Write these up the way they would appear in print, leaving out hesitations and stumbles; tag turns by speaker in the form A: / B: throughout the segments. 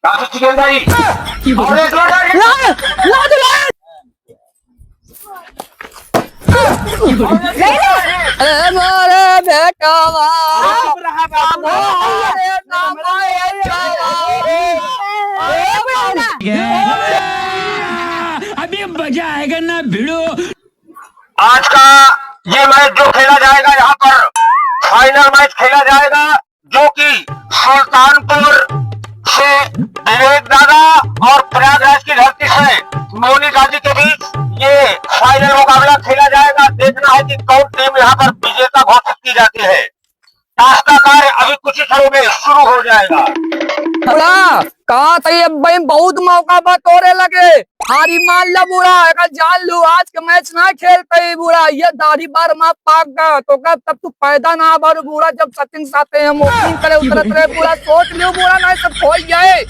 A: भाई और एक
B: अरे मोरे बेटा
C: अभी मजा आएगा ना भिड़ो।
A: आज का ये मैच जो खेला जाएगा यहाँ पर फाइनल मैच खेला जाएगा जो कि सुल्तानपुर से विवेक दादा और प्रयागराज की धरती से मोनी दादी के बीच ये फाइनल मुकाबला खेला जाएगा। देखना है कि कौन टीम यहाँ पर विजेता घोषित की जाती है। टास्क का कार्य अभी कुछ ही क्षणों में शुरू हो जाएगा।
B: बुढ़ा कहा था ये भाई बहुत मौका बतोरे लगे हारी मान ला बुढ़ा एक जान लू आज के मैच ना खेलते बुढ़ा ये दाढ़ी बार माँ पाक गया तो कब तब तू पैदा ना भर बुढ़ा जब सचिन साथे हम ओपनिंग करे उतरत रहे बुढ़ा सोच लियो बुढ़ा नहीं सब हो जाए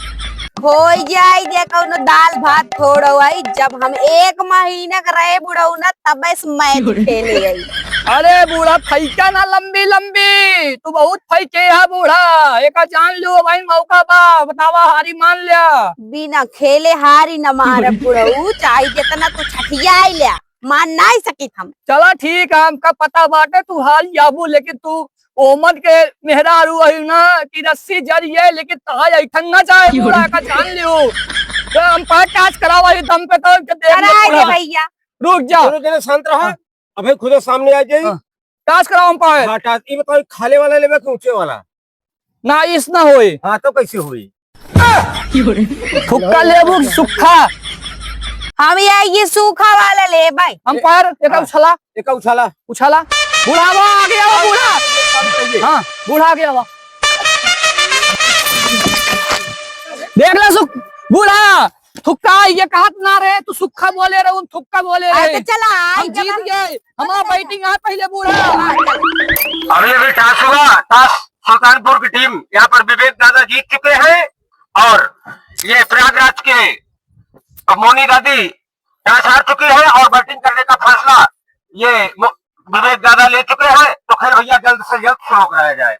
D: देखो दाल भात थोड़ो आई जब हम 1 महीना का रहे बुढ़ऊ ना तब इस मैच खेले गई।
B: अरे बूढ़ा फैका ना लंबी लंबी तू बहुत फैके है बूढ़ा एक जान लो भाई मौका बा बतावा हारी मान लिया
D: बिना खेले हारी न मारे बुढ़ऊ चाहे जितना तू छठिया लिया मान नहीं सकी हम।
B: चला ठीक है हमका पता बाटे तू हाल याबू लेकिन तू ओमद के मेहरारू ना की रस्सी जरिए लेकिन ताज ऐठन ना जाए बूढ़ा का जान लियो तो हम टाच करावा ही दम पे तो
D: कराएंगे भैया
B: रुक जा
E: शांत रहा अबे खुद सामने आ जाई
B: टाच कराओ हम पाए
E: हाँ टाच ये बताओ खाले वाला लेवे कि ऊंचे वाला
B: ना इस ना होए
E: हाँ तो कैसे हुई
B: फुक्का लेबू सुखा
D: हम ये सूखा वाला ले भाई
B: हम पार एक उछला
E: एक उछाला
B: उछाला बूढ़ा वो आ गया वो बूढ़ा हाँ बूढ़ा आ गया वो देख ले सुख बूढ़ा थुक्का ये कहा ना रहे तू सुखा बोले रहे हम थुक्का बोले रहे
D: चला
B: हम जीत गए हमारा बैटिंग है पहले बूढ़ा
A: अभी अभी टास्क हुआ टास्क सुल्तानपुर की टीम यहाँ पर विवेक दादा जीत चुके हैं और ये प्रयागराज के मोनी दादी टॉस हार चुकी है और बैटिंग करने का फैसला ये विवेक दादा ले चुके हैं। तो खैर भैया जल्द से जल्द शुरू कराया जाए।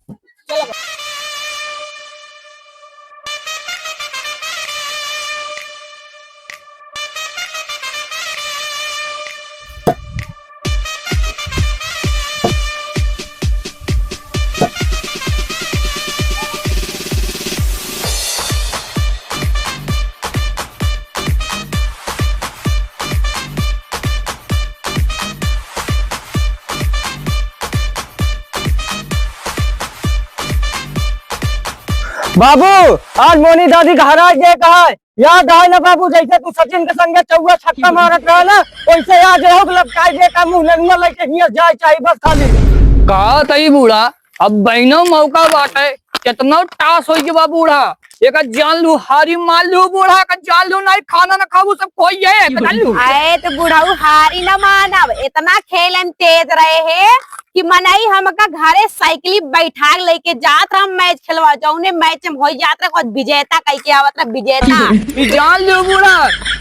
B: बाबू आज मोनी दादी का हरा ये कहा है याद आए ना बाबू जैसे तू सचिन के संगे चौवा छक्का मारत रहा ना वैसे याद रहो लपकाई दे का मुंह लगना लेके हिया जाए चाहिए बस खाली कहा तई बूढ़ा अब बहनों मौका बाटे कितना टास होई के बाबू बूढ़ा एक जान लू हारी मान लू बूढ़ा का जान लू नहीं खाना ना खाऊ सब कोई है
D: आए तो बुढ़ाऊ हारी न मानव इतना खेलन तेज रहे है कि मनाई हमका घरे साइकिल बैठा लेके जात हम मैच खेलवा जौने मैच में हो जात रहा विजेता कह के आवत रहा विजेता
B: जान लू बूढ़ा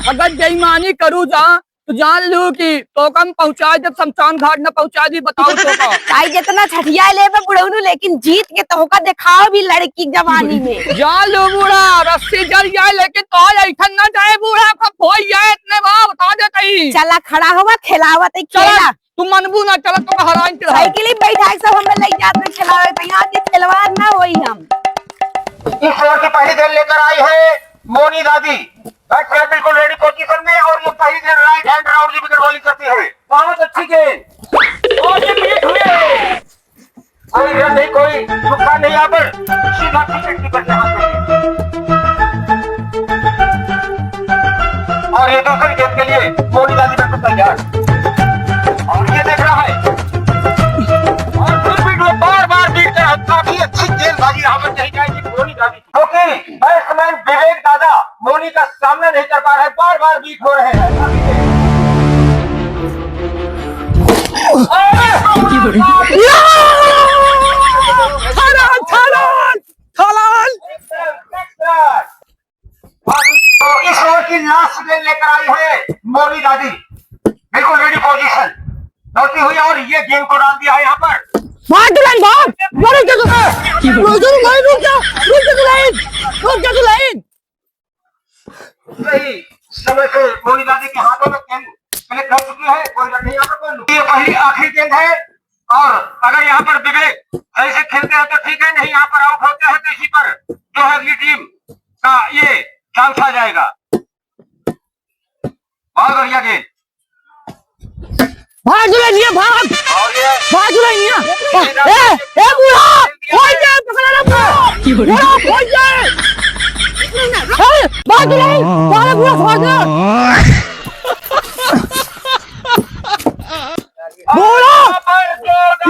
B: अगर बेईमानी करूँ जा तो जान लू कि तो कम पहुंचा जब शमशान घाट न पहुंचा दी बताओ तो का
D: जितना छठिया ले बुढ़ऊ लेकिन जीत के तो दिखाओ भी लड़की जवानी में
B: जान लो बूढ़ा रस्सी जल जाए लेकिन तो ऐठन न जाए बूढ़ा कब हो जाए इतने बार बता देते
D: चला खड़ा हुआ खिलावत खेला
B: तुम मनबू ना चला तो हराइन
D: साइकिल बैठा सब हमें ले जाते खिलावे तो यहाँ खिलवाड़ ना होई हम।
A: इस ओवर की पहली गेंद लेकर आई है मोनी दादी बैट्समैन बिल्कुल रेडी पोजीशन में और ये पहली गेंद राइट हैंड राउंड की विकेट बॉलिंग करती है। बहुत अच्छी गेंद और ये विकेट हुए कोई रन नहीं कोई नुकसान नहीं यहाँ पर सीधा विकेट कीपर के हाथ में और ये दूसरी गेंद के लिए मोनी दादी बिल्कुल तैयार और ये देख रहा है और फिर बार बार बीट कर काफी अच्छी गेंदबाजी यहाँ पर चली जाएगी मोनी दादी क्योंकि बैट्समैन विवेक दादा मोनी का सामना नहीं कर पा रहे बार बार बीट हो रहे हैं। तो इस ओवर की लास्ट गेंद लेकर आई है मोनी दादी बिल्कुल रेडी पोजीशन दौड़ती हुई और ये गेंद को डाल दिया है यहाँ पर तुरंत ही समय से मोनी दादी के हाथों में गेंद क्लिक हो चुकी है। कोई रन नहीं यहाँ पर। ये पहली आखिरी गेंद है और अगर यहाँ पर विवेक ऐसे खेलते हैं तो ठीक है, नहीं यहाँ पर आउट होते हैं तो इसी पर जो है अगली टीम का ये चांस आ जाएगा। बहुत बढ़िया गेंद।
B: भाग दुल्हनिया भाग
A: और ये
B: भाग दुल्हनिया ए बूढ़ा खोल दे पकड़ा ना बूढ़ा खोल दे भाग दुल्हन भाग बूढ़ा भाग बूढ़ा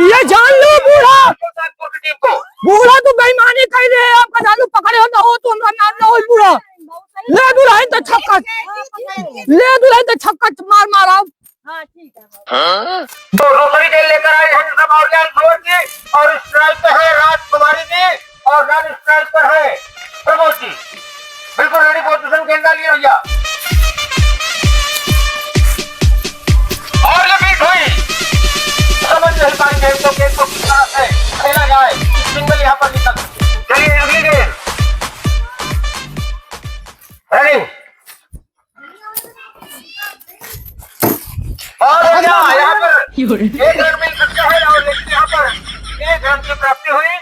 B: ये जान लो बूढ़ा
A: टीम को
B: बूढ़ा तू बेईमानी कर रहे हैं। आपका जानू पकड़े हो ना हो तो हमरा नाम ना हो बूढ़ा। ले दुल्हन तो छक्का ले दुल्हन तो छक्का मार मारा।
A: तो दूसरी गेंद लेकर आए हैं मौर्य जी और स्ट्राइक पे है राजकुमारी जी और रन स्ट्राइक पर है प्रमोद जी। बिल्कुल रेडी पोजीशन गेंद डालिए भैया। और ये बीट हुई। समझ नहीं पाई गेंद को किस तरह से खेला जाए। सिंगल यहाँ पर निकल। चलिए अगली गेंद रनिंग और यहाँ पर एक रन मिल सकता है और लेकिन यहाँ पर एक रन की प्राप्ति हुई।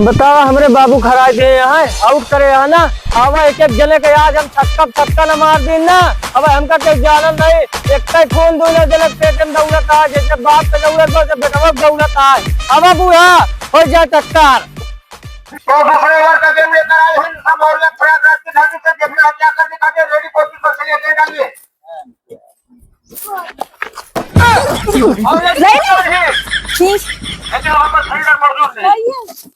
B: बताओ हमारे बाबू खड़ा दिए यहाँ आउट करे यहाँ ना। अब एक एक जने के आज हम छक्का न मार दी ना। अब हमका के जानन नहीं एक खून दूल्हे जने पेट में दौड़ता है जैसे बाप पे दौड़ता है बेटवा दौड़ता है। अब बूढ़ा हो जाए टक्कर।
A: तो दूसरे ओवर का गेम लेकर आए हैं सब और प्रयागराज की धरती से देखना क्या कर दिखाते। रेडी पोजीशन पर चलिए गेंद डालिए। और ये लेकिन वहां पर फील्डर मौजूद नहीं।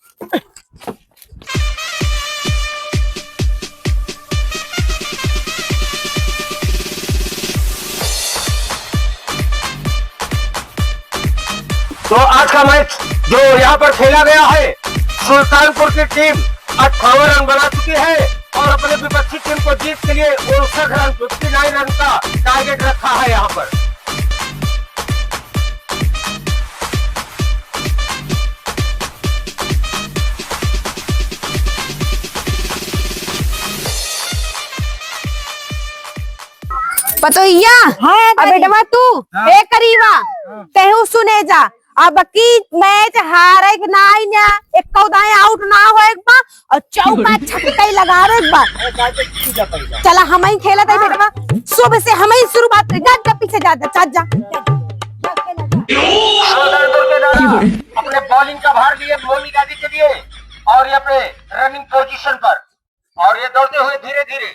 A: तो आज का मैच जो यहाँ पर खेला गया है सुल्तानपुर की टीम 58 रन बना चुकी है और अपने विपक्षी टीम को जीत के लिए 59 रन 59 रन का टारगेट रखा है यहाँ पर।
D: पतोहिया
B: हाँ,
D: बेटवा तू ए करीबा तेहू सुने जा अब की मैच हारे के नाई ना एक कौदाए आउट ना हो एक बा और चौका छक्का ही लगा रे एक बार। चला हम ही खेला था बेटवा सुबह से हम ही शुरुआत जा पीछे जा जा अपने
A: बॉलिंग का भार लिए मोनी दादी के लिए और ये अपने रनिंग पोजीशन पर और ये दौड़ते हुए धीरे धीरे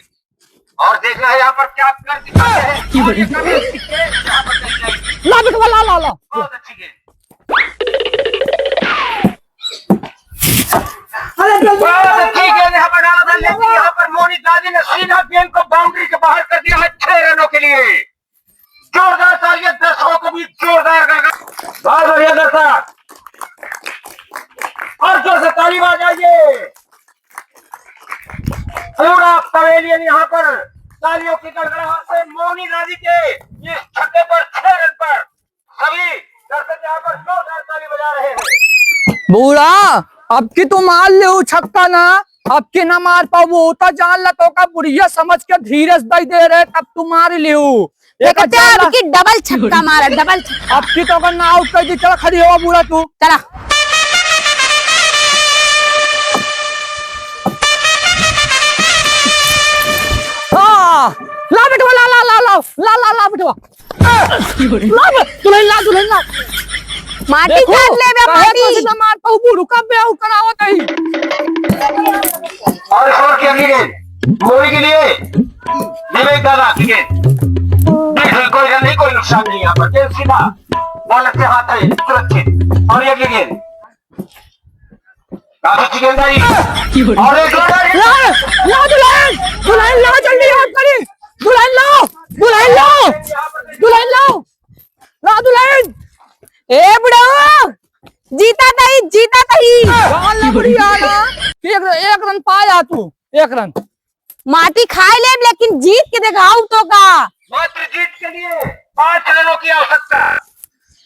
A: और देखना है यहाँ पर क्या कर दिखाते हैं। और ये कभी यहाँ पर नहीं जाएगी।
B: ला बेटवा ला ला ला
A: बहुत अच्छी गेंद। बहुत अच्छी गेंद यहाँ पर डाला था लेकिन यहाँ पर मोनी दादी ने सीधा गेंद को बाउंड्री के बाहर कर दिया है 6 रनों के लिए। जोरदार तालियां दर्शकों को भी जोरदार बहुत बढ़िया दर्शक और जोर से ताली बजाइए। पूरा पवेलियन यहाँ पर तालियों की गड़गड़ाहट से मोनी दादी के इस छक्के पर 6 रन पर सभी दर्शक यहाँ पर जोरदार ताली बजा रहे हैं।
B: बूढ़ा अब की तू मार ले छक्का ना अब की ना मार पाओ वो होता जान ला तो का बुढ़िया समझ के धीरे से दे रहे तब तू मार ले
D: की डबल छक्का मारा डबल छक्का।
B: अब की तो ना आउट कर दी। चला खड़ी हो बूढ़ा तू
D: चला
B: ला बेटवा ला ला ला ला ला ला ला बेटवा ला दुल्हन ला
D: माटी काट ले बे माटी
B: ना मार पाऊ बूढ़ू कब बे आउट करावत है।
A: और स्कोर की अगली गेंद मोनी के लिए विवेक दादा की गेंद। कोई रन नहीं कोई नुकसान नहीं यहाँ पर गेंद सीधा बॉलर के हाथ है सुरक्षित। और ये अगली गेंद काफी अच्छी गेंदबाजी और एक
B: ला दुल्हन दुल्हन ला जल्दी आउट करी दुल्हन ला दुल्हन ला दुल्हन ला ला दुल्हन
D: ए बुढ़ऊ जीता तही
B: गाल ना बुढ़िया ना एक रन पाया तू 1 रन
D: माटी खाए ले लेकिन जीत के देखा आउट होगा
A: मात्र जीत के लिए 5 रनों की आवश्यकता है।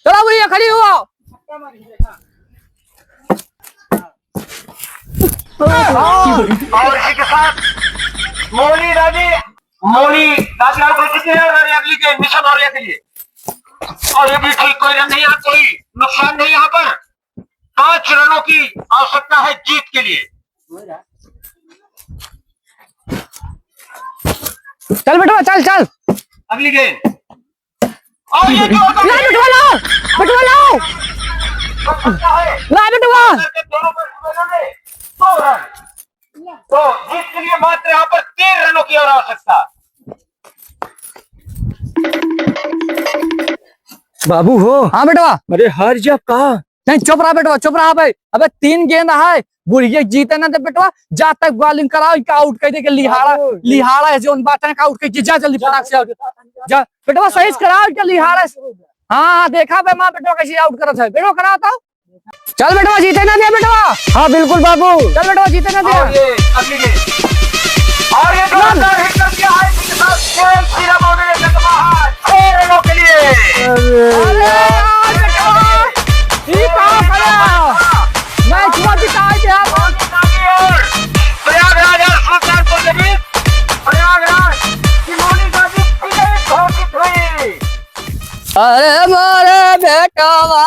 B: चलो भैया खड़ी हुआ।
A: और इसी के साथ मोनी दादी आउट हो चुकी है और अगली गेम मिशन और के लिए। और ये भी ठीक, कोई रन नहीं, कोई नुकसान नहीं यहाँ पर। 5 रनों की आवश्यकता है जीत के लिए।
B: चल बेटवा चल चल।
A: अगली गेंद और ये जो
B: ला बेटवा लाओ, बेटवा लाओ,
A: है
B: ला बेटवा।
A: दोनों पर ने 2 रन, तो जीत के लिए मात्र यहाँ पर 3 रनों की और आवश्यकता।
B: बाबू हो। हाँ बेटवा।
E: अरे हार जा कहा
B: नहीं चुप रहा बेटवा, चुप रहा भाई। अबे 3 गेंद है, बुढ़िया जीते ना दे बेटवा। जा तक बॉलिंग कराओ, इनका आउट कर दे के लिहाड़ा है जो बात है का आउट कर जा जल्दी फटाक से आउट जा बेटवा, सही से कराओ इनका लिहाड़ा। हाँ देखा बे मां बेटवा कैसे आउट करत है। बेटवा कराओ तो चल बेटवा, जीते ना दिया बेटवा। हाँ बिल्कुल बाबू, चल बेटवा जीते ना दिया।
A: और ये अगली गेंद और ये जोरदार हिट कर दिया है, इसके साथ गेंद सीधा बाउंड्री से कमा है 6 रनों के लिए।
B: अरे यार बेटवा, ये कहां खड़ा मैच हुआ जिता दिया।
A: प्रयागराज और सुल्तानपुर के बीच प्रयागराज की मोनी दादी विजयी घोषित हुई।
B: अरे मोरे बेटवा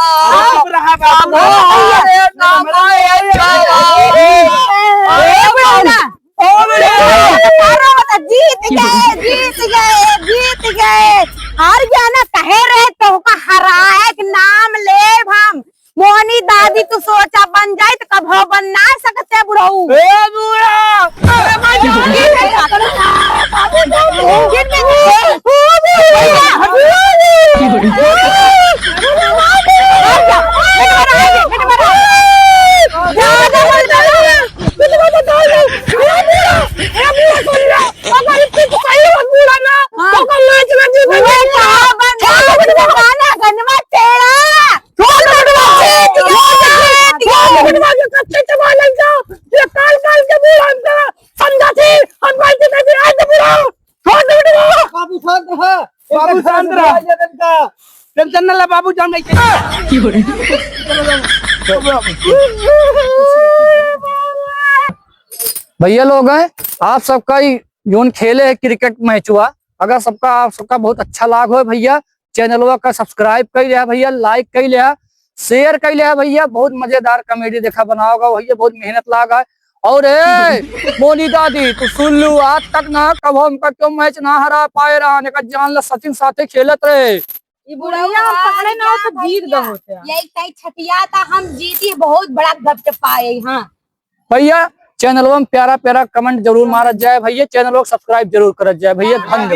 D: जीत गए हार गया ना, कहे रहे तो का हराए के नाम ले हम। मोनी दादी तू सोचा बन जाए तो कब हो बन ना सकते बुढ़ऊ।
B: बाबू शांत रहा, टेंशन न ले बाबू, जान गई। भैया लोग हैं आप सबका जोन खेले है क्रिकेट मैच हुआ, अगर सबका आप सबका बहुत अच्छा लाग हो भैया, चैनलवा का सब्सक्राइब कर लिया भैया, लाइक कर लिया, शेयर कर लिया भैया। बहुत मजेदार कॉमेडी देखा बनाओगा भैया, बहुत मेहनत लागा है। और मोनी दादी तू सुन लू, आज तक ना कब हमका क्यों मैच ना हरा पाए रहा ने का जान ला, सचिन साथे खेलत रहे।
D: यही छटिया था, हम जीती बहुत बड़ा गप पाए। हाँ
B: भैया चैनल में प्यारा प्यारा कमेंट जरूर मारा जाए भैया, चैनल को सब्सक्राइब जरूर कर जाए भैया, धन्यवाद।